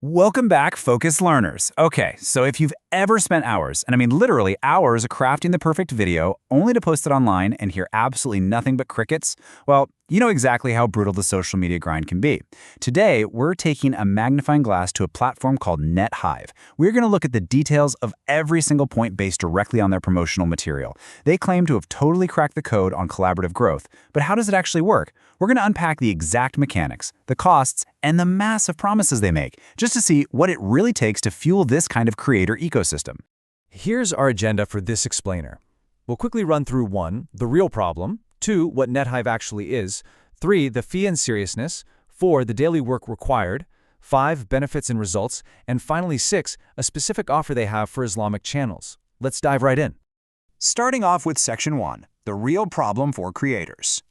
Welcome back, focused learners. Okay, so if you've ever spent hours, and I mean literally hours, crafting the perfect video only to post it online and hear absolutely nothing but crickets, well, you know exactly how brutal the social media grind can be. Today, we're taking a magnifying glass to a platform called NetHive. We're going to look at the details of every single point based directly on their promotional material. They claim to have totally cracked the code on collaborative growth, but how does it actually work? We're going to unpack the exact mechanics, the costs, and the massive promises they make, just to see what it really takes to fuel this kind of creator ecosystem. Here's our agenda for this explainer. We'll quickly run through 1, the real problem, 2, what NetHive actually is, 3, the fee and seriousness, 4, the daily work required, 5, benefits and results, and finally 6, a specific offer they have for Islamic channels. Let's dive right in. Starting off with Section 1, the real problem for creators.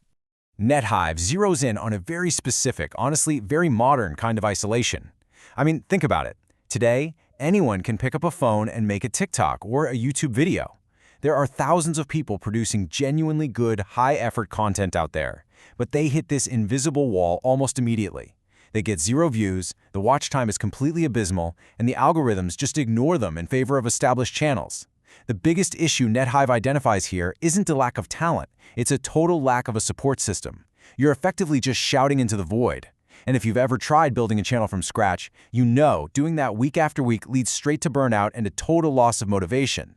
NetHive zeroes in on a very specific, honestly very modern kind of isolation. I mean, think about it. Today, anyone can pick up a phone and make a TikTok or a YouTube video. There are thousands of people producing genuinely good, high-effort content out there, but they hit this invisible wall almost immediately. They get 0 views, the watch time is completely abysmal, and the algorithms just ignore them in favor of established channels. The biggest issue NetHive identifies here isn't a lack of talent, it's a total lack of a support system. You're effectively just shouting into the void. And if you've ever tried building a channel from scratch, you know doing that week after week leads straight to burnout and a total loss of motivation.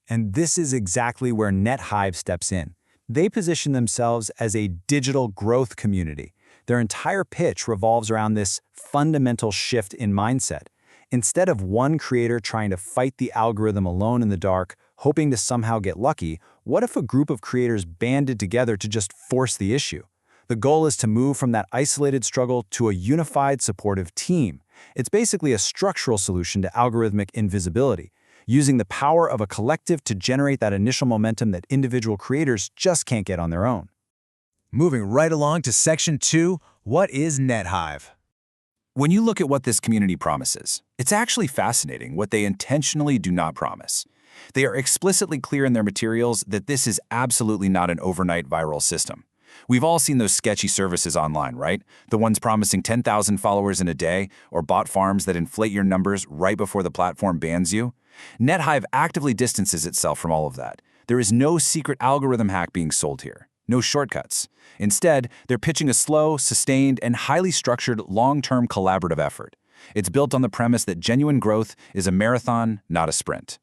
And this is exactly where NetHive steps in. They position themselves as a digital growth community. Their entire pitch revolves around this fundamental shift in mindset. Instead of one creator trying to fight the algorithm alone in the dark, hoping to somehow get lucky, what if a group of creators banded together to just force the issue? The goal is to move from that isolated struggle to a unified, supportive team. It's basically a structural solution to algorithmic invisibility, using the power of a collective to generate that initial momentum that individual creators just can't get on their own. Moving right along to Section 2, what is NetHive? When you look at what this community promises, it's actually fascinating what they intentionally do not promise. They are explicitly clear in their materials that this is absolutely not an overnight viral system. We've all seen those sketchy services online, right? The ones promising 10,000 followers in a day, or bot farms that inflate your numbers right before the platform bans you. NetHive actively distances itself from all of that. There is no secret algorithm hack being sold here. No shortcuts. Instead, they're pitching a slow, sustained, and highly structured long-term collaborative effort. It's built on the premise that genuine growth is a marathon, not a sprint.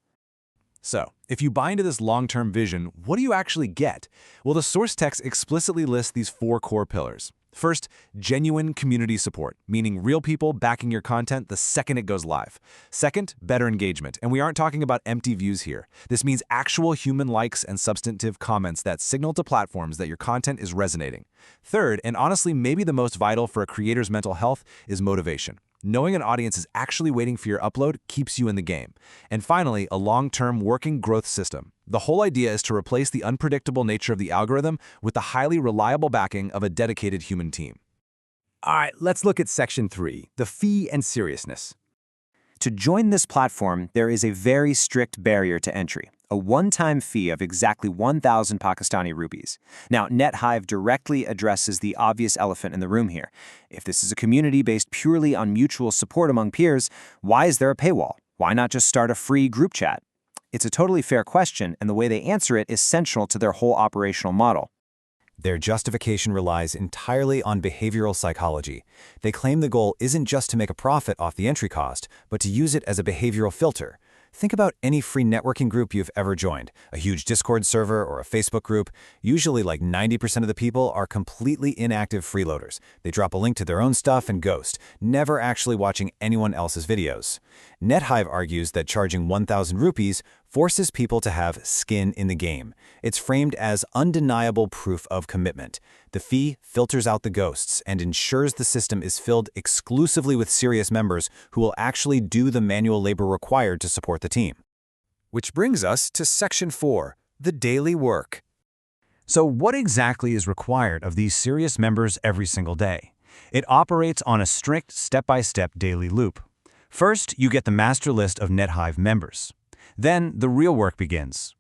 So, if you buy into this long-term vision, what do you actually get? Well, the source text explicitly lists these 4 core pillars. First, genuine community support, meaning real people backing your content the second it goes live. Second, better engagement, and we aren't talking about empty views here. This means actual human likes and substantive comments that signal to platforms that your content is resonating. Third, and honestly maybe the most vital for a creator's mental health, is motivation. Knowing an audience is actually waiting for your upload keeps you in the game. And finally, a long-term working growth system. The whole idea is to replace the unpredictable nature of the algorithm with the highly reliable backing of a dedicated human team. All right, let's look at Section 3, the fee and seriousness. To join this platform, there is a very strict barrier to entry, a one-time fee of exactly 1,000 Pakistani rupees. Now, NetHive directly addresses the obvious elephant in the room here. If this is a community based purely on mutual support among peers, why is there a paywall? Why not just start a free group chat? It's a totally fair question, and the way they answer it is central to their whole operational model. Their justification relies entirely on behavioral psychology. They claim the goal isn't just to make a profit off the entry cost, but to use it as a behavioral filter. Think about any free networking group you've ever joined, a huge Discord server or a Facebook group. Usually like 90% of the people are completely inactive freeloaders. They drop a link to their own stuff and ghost, never actually watching anyone else's videos. NetHive argues that charging 1,000 rupees forces people to have skin in the game. It's framed as undeniable proof of commitment. The fee filters out the ghosts and ensures the system is filled exclusively with serious members who will actually do the manual labor required to support the team. Which brings us to Section 4, the daily work. So what exactly is required of these serious members every single day? It operates on a strict step-by-step daily loop. First, you get the master list of NetHive members. Then the real work begins.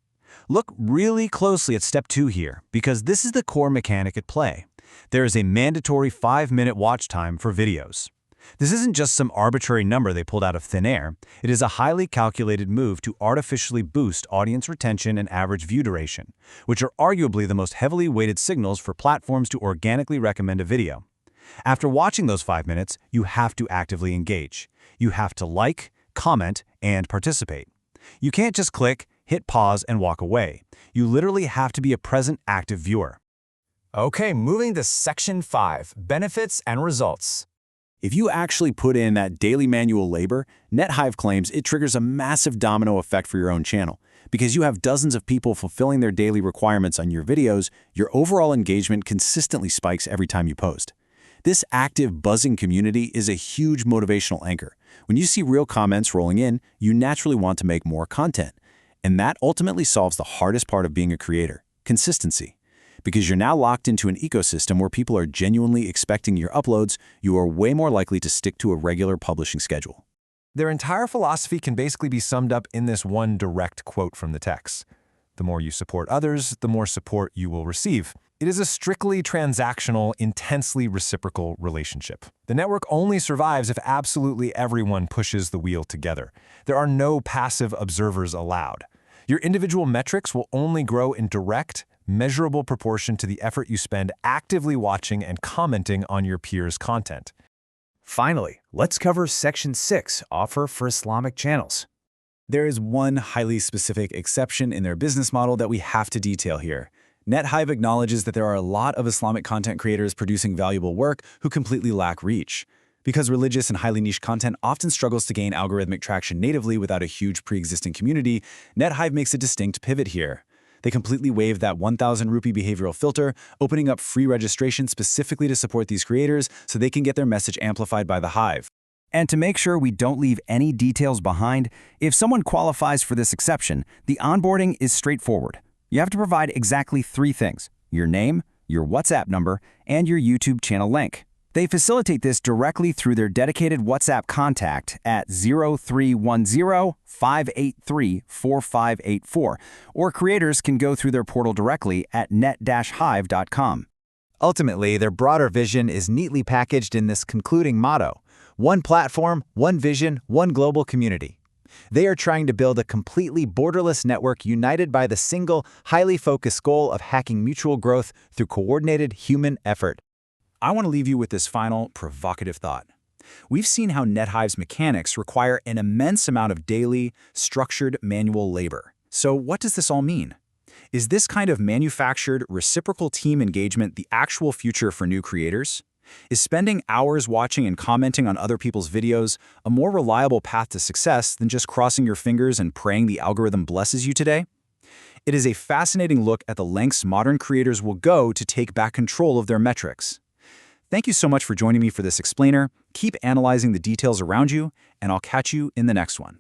Look really closely at Step 2 here, because this is the core mechanic at play. There is a mandatory 5-minute watch time for videos. This isn't just some arbitrary number they pulled out of thin air. It is a highly calculated move to artificially boost audience retention and average view duration, which are arguably the most heavily weighted signals for platforms to organically recommend a video. After watching those 5 minutes, you have to actively engage. You have to like, comment, and participate. You can't just click, hit pause, and walk away. You literally have to be a present, active viewer. Okay, moving to Section 5, Benefits and Results. If you actually put in that daily manual labor, NetHive claims it triggers a massive domino effect for your own channel. Because you have dozens of people fulfilling their daily requirements on your videos, your overall engagement consistently spikes every time you post. This active, buzzing community is a huge motivational anchor. When you see real comments rolling in, you naturally want to make more content. And that ultimately solves the hardest part of being a creator, consistency. Because you're now locked into an ecosystem where people are genuinely expecting your uploads, you are way more likely to stick to a regular publishing schedule. Their entire philosophy can basically be summed up in this one direct quote from the text. The more you support others, the more support you will receive. It is a strictly transactional, intensely reciprocal relationship. The network only survives if absolutely everyone pushes the wheel together. There are no passive observers allowed. Your individual metrics will only grow in direct, measurable proportion to the effort you spend actively watching and commenting on your peers' content. Finally, let's cover Section 6, Offer for Islamic Channels. There is one highly specific exception in their business model that we have to detail here. NetHive acknowledges that there are a lot of Islamic content creators producing valuable work who completely lack reach. Because religious and highly niche content often struggles to gain algorithmic traction natively without a huge pre-existing community, NetHive makes a distinct pivot here. They completely waived that 1,000 rupee behavioral filter, opening up free registration specifically to support these creators so they can get their message amplified by the Hive. And to make sure we don't leave any details behind, if someone qualifies for this exception, the onboarding is straightforward. You have to provide exactly 3 things: your name, your WhatsApp number, and your YouTube channel link. They facilitate this directly through their dedicated WhatsApp contact at 0310-583-4584, or creators can go through their portal directly at net-hive.com. Ultimately, their broader vision is neatly packaged in this concluding motto: one platform, one vision, one global community. They are trying to build a completely borderless network united by the single, highly focused goal of hacking mutual growth through coordinated human effort. I want to leave you with this final, provocative thought. We've seen how NetHive's mechanics require an immense amount of daily, structured manual labor. So what does this all mean? Is this kind of manufactured, reciprocal team engagement the actual future for new creators? Is spending hours watching and commenting on other people's videos a more reliable path to success than just crossing your fingers and praying the algorithm blesses you today? It is a fascinating look at the lengths modern creators will go to take back control of their metrics. Thank you so much for joining me for this explainer. Keep analyzing the details around you, and I'll catch you in the next one.